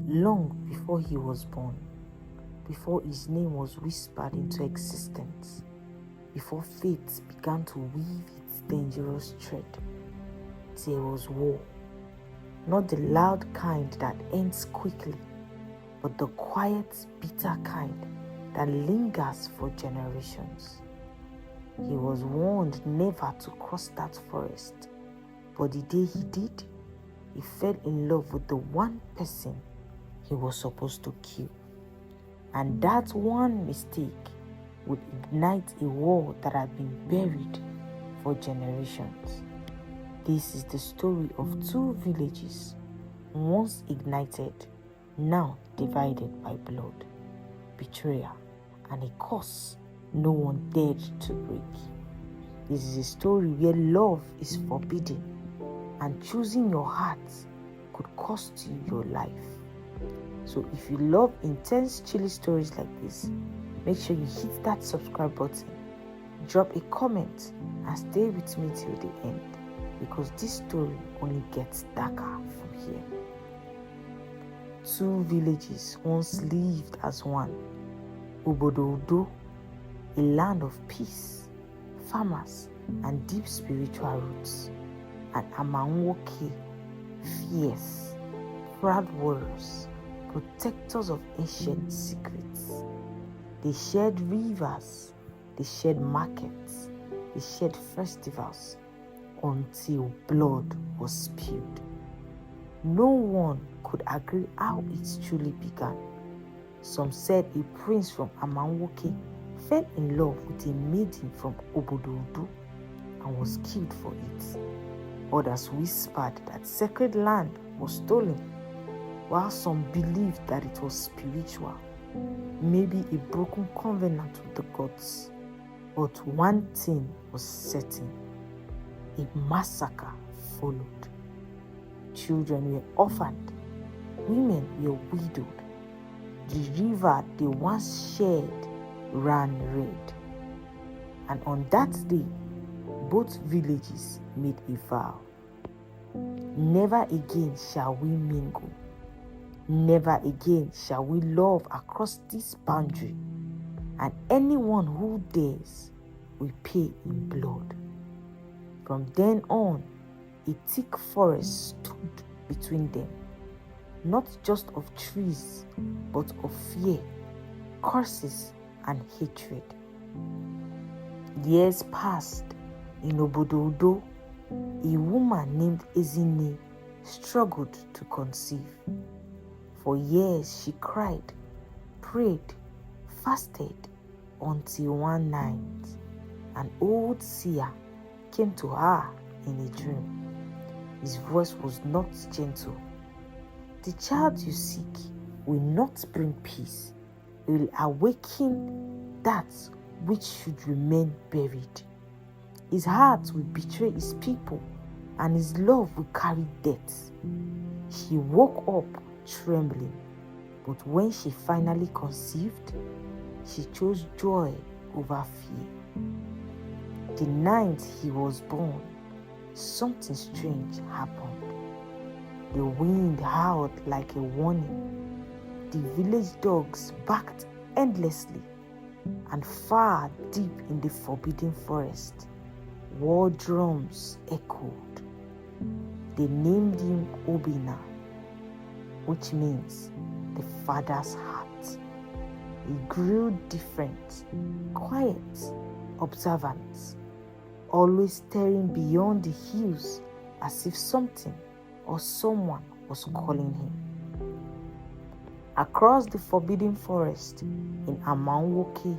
long before he was born, before his name was whispered into existence, before fate began to weave its dangerous thread. There was war, not the loud kind that ends quickly, but the quiet, bitter kind that lingers for generations. He was warned never to cross that forest, but the day he did, he fell in love with the one person he was supposed to kill. And that one mistake would ignite a war that had been buried for generations. This is the story of two villages, once ignited, now divided by blood, betrayal, and a curse no one dared to break. This is a story where love is forbidden and choosing your heart could cost you your life. So if you love intense chilly stories like this, make sure you hit that subscribe button, drop a comment, and stay with me till the end, because this story only gets darker from here. Two villages once lived as one. Obodo Udo, a land of peace, farmers, and deep spiritual roots. And Amanwoke, fierce, proud warriors, protectors of ancient secrets. They shared rivers, they shared markets, they shared festivals until blood was spilled. No one could agree how it truly began. Some said a prince from Amanwoke fell in love with a maiden from Obodo Udo and was killed for it. Others whispered that sacred land was stolen, while some believed that it was spiritual, maybe a broken covenant with the gods. But one thing was certain: a massacre followed. Children were orphaned, women were widowed. The river they once shared ran red. And on that day, both villages made a vow. Never again shall we mingle. Never again shall we love across this boundary. And anyone who dares will pay in blood. From then on, a thick forest stood between them, not just of trees, but of fear, curses, and hatred. Years passed. In Obodo Udo, a woman named Ezinne struggled to conceive. For years she cried, prayed, fasted, until one night an old seer came to her in a dream. His voice was not gentle. The child you seek will not bring peace. It will awaken that which should remain buried. His heart will betray his people, and his love will carry death. She woke up trembling, but when she finally conceived, she chose joy over fear. The night he was born, something strange happened. The wind howled like a warning. The village dogs barked endlessly, and far deep in the forbidden forest, war drums echoed. They named him Obinna, which means the father's heart. He grew different, quiet, observant, always staring beyond the hills as if something or someone was calling him. Across the forbidden forest in Amanwoke,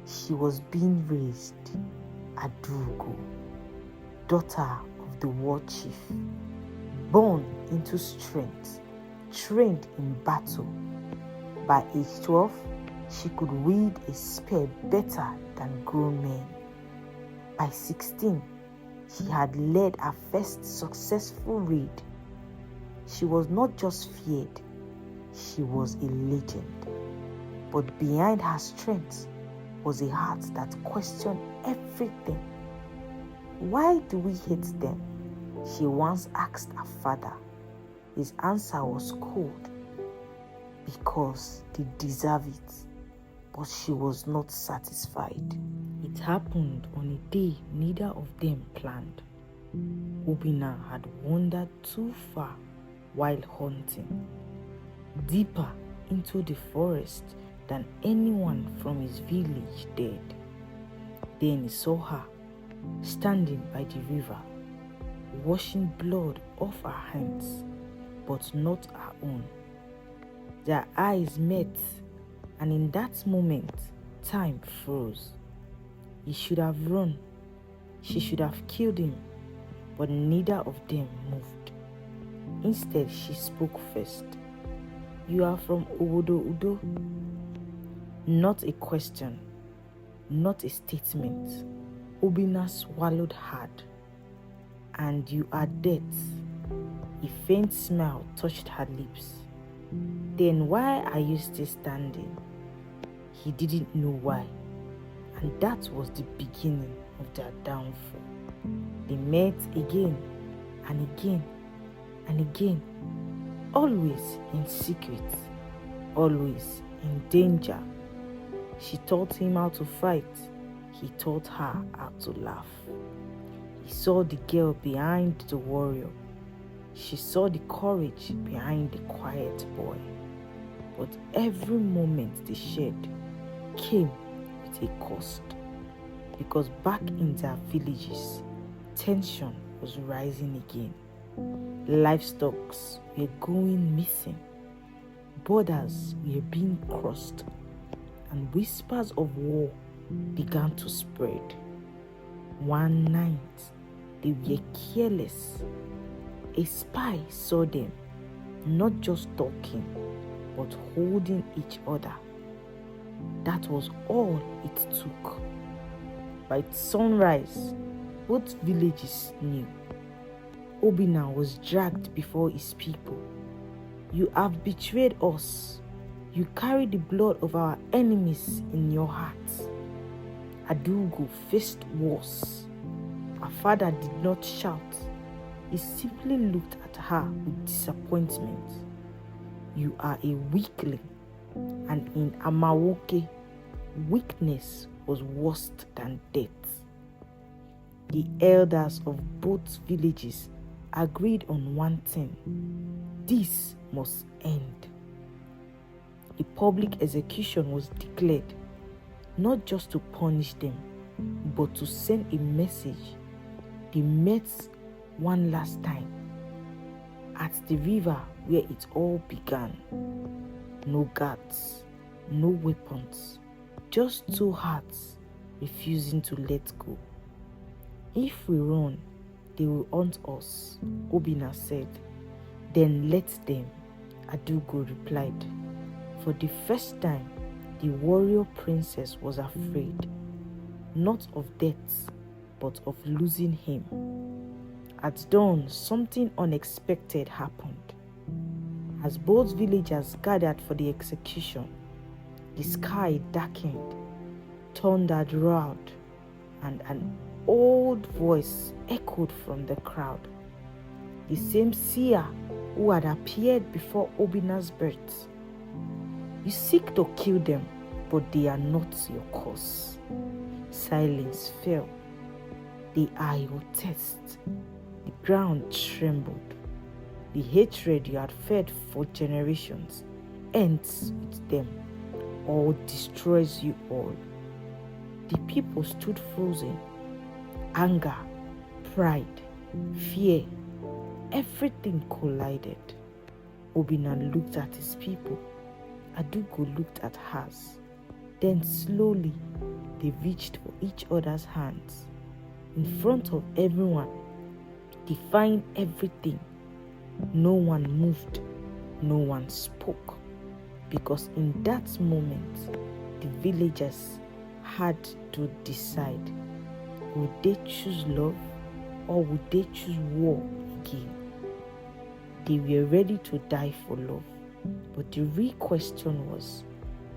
she was being raised, Adaugo, daughter of the war chief, born into strength, trained in battle. By age 12, she could wield a spear better than grown men. By 16, she had led her first successful raid. She was not just feared, she was a legend. But behind her strength was a heart that questioned everything. Why do we hate them? She once asked her father. His answer was cold because they deserve it. But she was not satisfied. It happened on a day neither of them planned. Obinna had wandered too far while hunting, deeper into the forest than anyone from his village dared. Then he saw her standing by the river, washing blood off her hands, but not her own. Their eyes met, and in that moment, time froze. He should have run. She should have killed him, but neither of them moved. Instead, she spoke first. "You are from Obodo Udo?" Not a question, not a statement. Obinna swallowed hard. "And you are dead." A faint smile touched her lips. "Then why are you still standing?" He didn't know why, and that was the beginning of their downfall. They met again and again and again, always in secret, always in danger. She taught him how to fight. He taught her how to laugh. He saw the girl behind the warrior. She saw the courage behind the quiet boy. But every moment they shared came with a cost. Because back in their villages, tension was rising again. Livestock were going missing. Borders were being crossed. And whispers of war began to spread. One night, they were careless. A spy saw them, not just talking, but holding each other. That was all it took. By sunrise, both villages knew. Obinna was dragged before his people. "You have betrayed us. You carry the blood of our enemies in your hearts." Adaugo faced worse. Her father did not shout. He simply looked at her with disappointment. "You are a weakling," and in Amawoke, weakness was worse than death. The elders of both villages agreed on one thing: this must end. A public execution was declared, not just to punish them, but to send a message. They met one last time at the river where it all began. No guards, no weapons, just two hearts refusing to let go. "If we run, they will hunt us," Obinna said. "Then let them," Adaugo replied. For the first time, the warrior princess was afraid, not of death, but of losing him. At dawn, something unexpected happened. As both villagers gathered for the execution, the sky darkened, thunder roared, and an old voice echoed from the crowd. The same seer who had appeared before Obinna's birth. "You seek to kill them, but they are not your cause." Silence fell. "They are your test." The ground trembled. "The hatred you had fed for generations ends with them, or destroys you all." The people stood frozen. Anger, pride, fear, everything collided. Obinna looked at his people. Adaugo looked at hers. Then slowly, they reached for each other's hands. In front of everyone, defying everything. No one moved, no one spoke. Because in that moment, the villagers had to decide. Would they choose love, or would they choose war again? They were ready to die for love. But the real question was,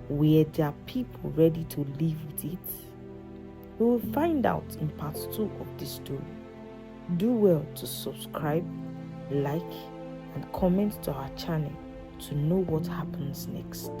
were their people ready to live with it? We will find out in part 2 of this story. Do well to subscribe, like, and comment to our channel to know what happens next.